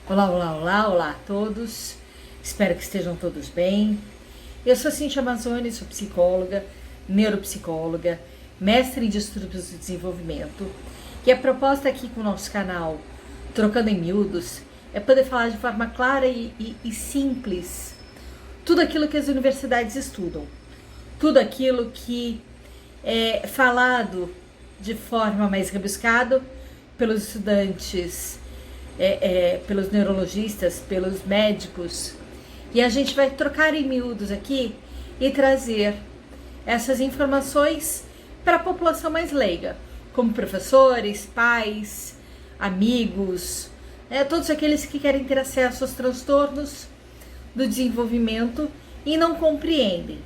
Olá, olá, olá, olá a todos. Espero que estejam todos bem. Eu sou Cintia Mazzoni, sou psicóloga, neuropsicóloga, mestre em distúrbios do desenvolvimento. E a proposta aqui com o nosso canal, Trocando em Miúdos, é poder falar de forma clara e simples tudo aquilo que as universidades estudam, tudo aquilo que é falado de forma mais rebuscada pelos estudantes, pelos neurologistas, pelos médicos, e a gente vai trocar em miúdos aqui e trazer essas informações para a população mais leiga, como professores, pais, amigos, todos aqueles que querem ter acesso aos transtornos do desenvolvimento e não compreendem.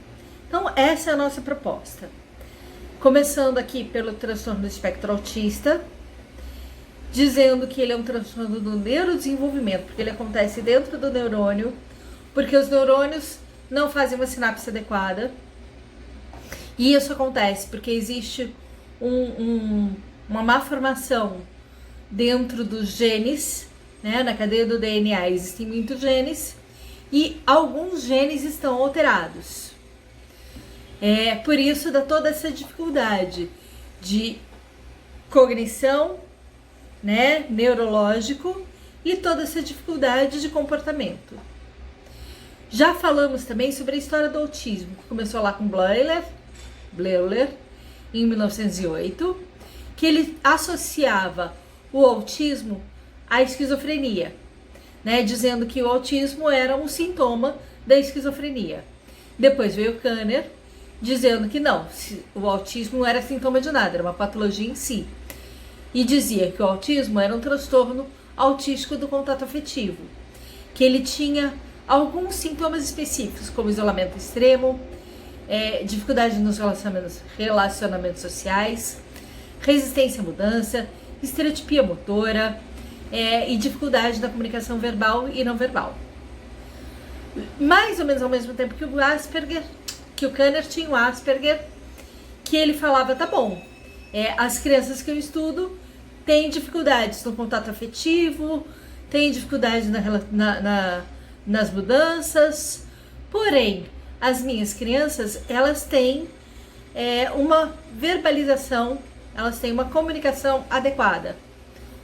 Então, essa é a nossa proposta. Começando aqui pelo transtorno do espectro autista, dizendo que ele é um transtorno do neurodesenvolvimento, porque ele acontece dentro do neurônio, porque os neurônios não fazem uma sinapse adequada. E isso acontece porque existe uma má formação dentro dos genes, né? Na cadeia do DNA existem muitos genes e alguns genes estão alterados. Por isso dá toda essa dificuldade de cognição, né, neurológico, e toda essa dificuldade de comportamento. Já falamos também sobre a história do autismo, que começou lá com Bleuler, em 1908, que ele associava o autismo à esquizofrenia, né, dizendo que o autismo era um sintoma da esquizofrenia. Depois veio Kanner, dizendo que não, o autismo não era sintoma de nada, era uma patologia em si. E dizia que o autismo era um transtorno autístico do contato afetivo, que ele tinha alguns sintomas específicos, como isolamento extremo, dificuldade nos relacionamentos sociais, resistência à mudança, estereotipia motora e dificuldade na comunicação verbal e não verbal. Mais ou menos ao mesmo tempo que o Asperger, que o Kanner tinha o Asperger, que ele falava, tá bom, as crianças que eu estudo têm dificuldades no contato afetivo, têm dificuldade nas mudanças, porém, as minhas crianças, elas têm uma verbalização, elas têm uma comunicação adequada,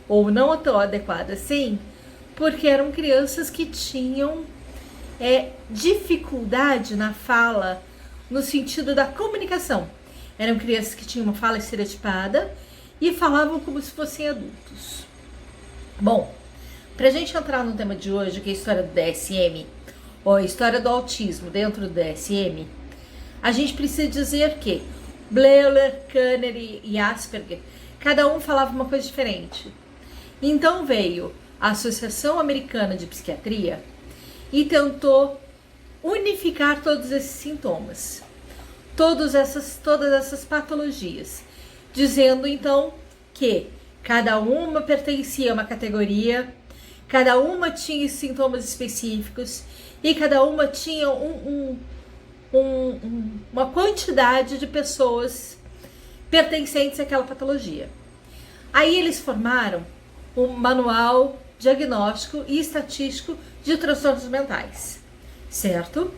ou não tão adequada, sim, porque eram crianças que tinham dificuldade na fala, no sentido da comunicação. Eram crianças que tinham uma fala estereotipada e falavam como se fossem adultos. Bom, pra gente entrar no tema de hoje, que é a história do DSM, ou a história do autismo dentro do DSM, a gente precisa dizer que Bleuler, Kanner e Asperger, cada um falava uma coisa diferente. Então veio a Associação Americana de Psiquiatria e tentou unificar todos esses sintomas, todas essas patologias, dizendo então que cada uma pertencia a uma categoria, cada uma tinha sintomas específicos e cada uma tinha uma quantidade de pessoas pertencentes àquela patologia. Aí eles formaram um manual diagnóstico e estatístico de transtornos mentais, certo?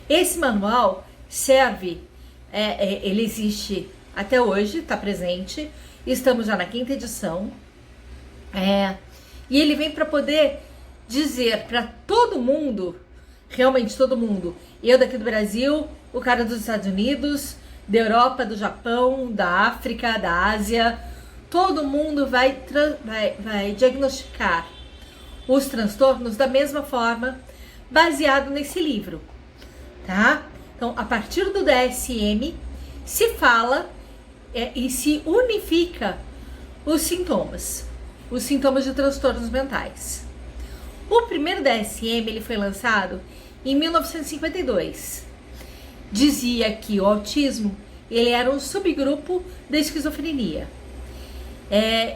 Esse manual serve, ele existe até hoje, está presente, estamos já na 5ª edição, e ele vem para poder dizer para todo mundo, realmente todo mundo, eu daqui do Brasil, o cara dos Estados Unidos, da Europa, do Japão, da África, da Ásia, todo mundo vai diagnosticar os transtornos da mesma forma, baseado nesse livro, tá? Então, a partir do DSM, se fala e se unifica os sintomas de transtornos mentais. O primeiro DSM ele foi lançado em 1952. Dizia que o autismo ele era um subgrupo da esquizofrenia.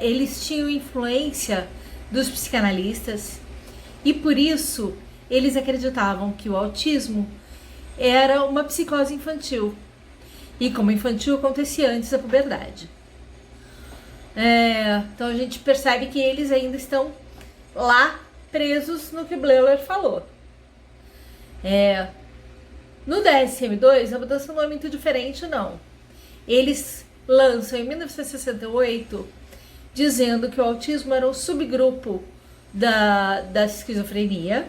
Eles tinham influência dos psicanalistas e por isso eles acreditavam que o autismo era uma psicose infantil. E como infantil acontecia antes da puberdade. Então a gente percebe que eles ainda estão lá presos no que Bleuler falou. No DSM-2, a mudança não é muito diferente, não. Eles lançam em 1968 dizendo que o autismo era um subgrupo da esquizofrenia,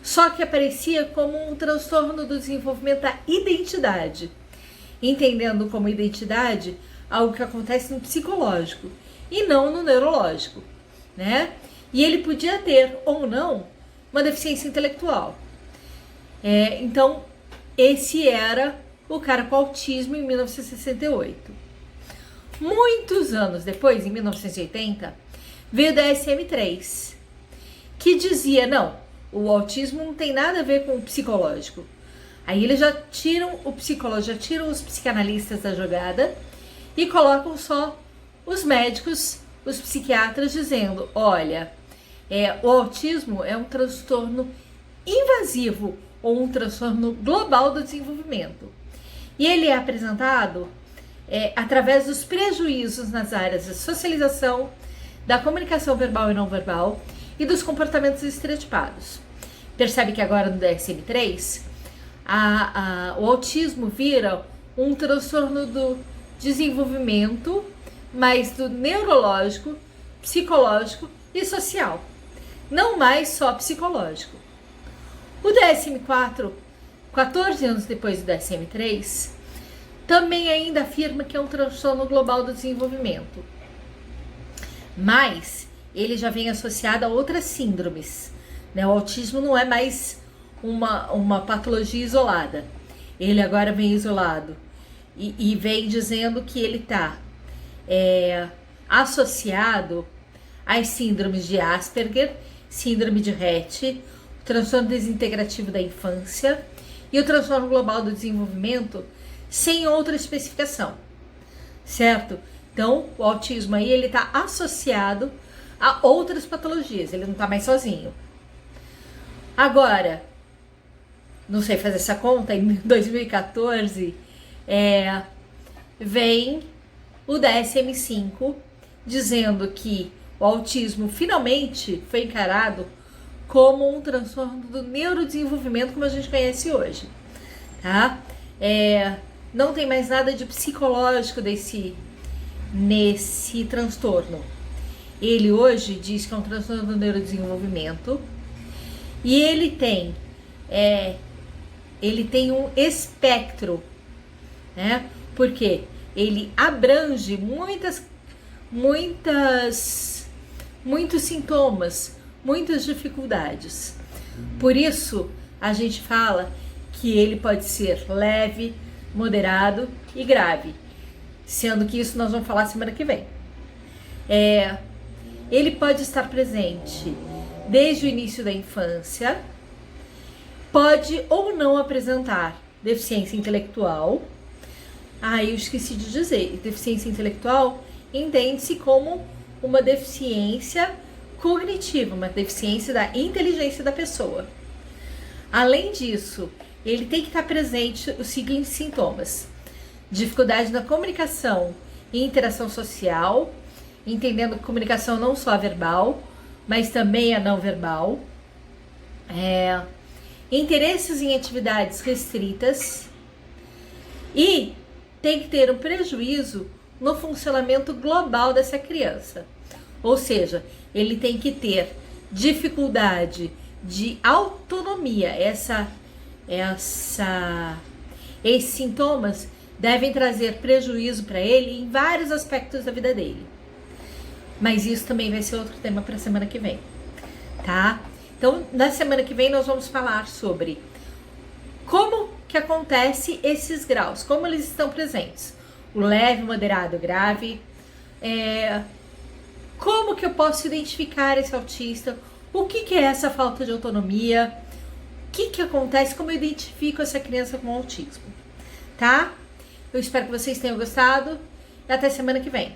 só que aparecia como um transtorno do desenvolvimento da identidade, entendendo como identidade algo que acontece no psicológico e não no neurológico, né? E ele podia ter ou não uma deficiência intelectual. Então, esse era o cara com autismo em 1968. Muitos anos depois, em 1980, veio o DSM-3, que dizia, não, o autismo não tem nada a ver com o psicológico. Aí eles já tiram o psicólogo, já tiram os psicanalistas da jogada e colocam só os médicos, os psiquiatras, dizendo, olha, o autismo é um transtorno invasivo ou um transtorno global do desenvolvimento. E ele é apresentado através dos prejuízos nas áreas da socialização, da comunicação verbal e não verbal e dos comportamentos estereotipados. Percebe que agora no DSM-3, o autismo vira um transtorno do desenvolvimento, mas do neurológico, psicológico e social. Não mais só psicológico. O DSM-4, 14 anos depois do DSM-3, também ainda afirma que é um transtorno global do desenvolvimento. Mas ele já vem associado a outras síndromes, né? O autismo não é mais uma patologia isolada. Ele agora vem isolado e vem dizendo que ele está associado às síndromes de Asperger, síndrome de Rett, o transtorno desintegrativo da infância e o transtorno global do desenvolvimento, sem outra especificação, certo? Então, o autismo aí, ele está associado a outras patologias, ele não está mais sozinho. Agora, não sei fazer essa conta, em 2014, vem o DSM-5 dizendo que o autismo finalmente foi encarado como um transtorno do neurodesenvolvimento como a gente conhece hoje, tá? Não tem mais nada de psicológico nesse transtorno. Ele hoje diz que é um transtorno do neurodesenvolvimento e ele tem um espectro, né? Porque ele abrange muitos sintomas, muitas dificuldades. Por isso, a gente fala que ele pode ser leve, moderado e grave, sendo que isso nós vamos falar semana que vem. Ele pode estar presente desde o início da infância, pode ou não apresentar deficiência intelectual. Eu esqueci de dizer, deficiência intelectual entende-se como uma deficiência cognitiva, uma deficiência da inteligência da pessoa. Além disso, ele tem que estar presente os seguintes sintomas: dificuldade na comunicação e interação social, entendendo que comunicação não só verbal, mas também a não verbal, interesses em atividades restritas e tem que ter um prejuízo no funcionamento global dessa criança. Ou seja, ele tem que ter dificuldade de autonomia. Esses sintomas devem trazer prejuízo para ele em vários aspectos da vida dele. Mas isso também vai ser outro tema para a semana que vem, tá? Então, na semana que vem nós vamos falar sobre como que acontece esses graus, como eles estão presentes. O leve, moderado, grave. Como que eu posso identificar esse autista? O que é essa falta de autonomia? O que acontece? Como eu identifico essa criança com autismo? Tá? Eu espero que vocês tenham gostado e até semana que vem.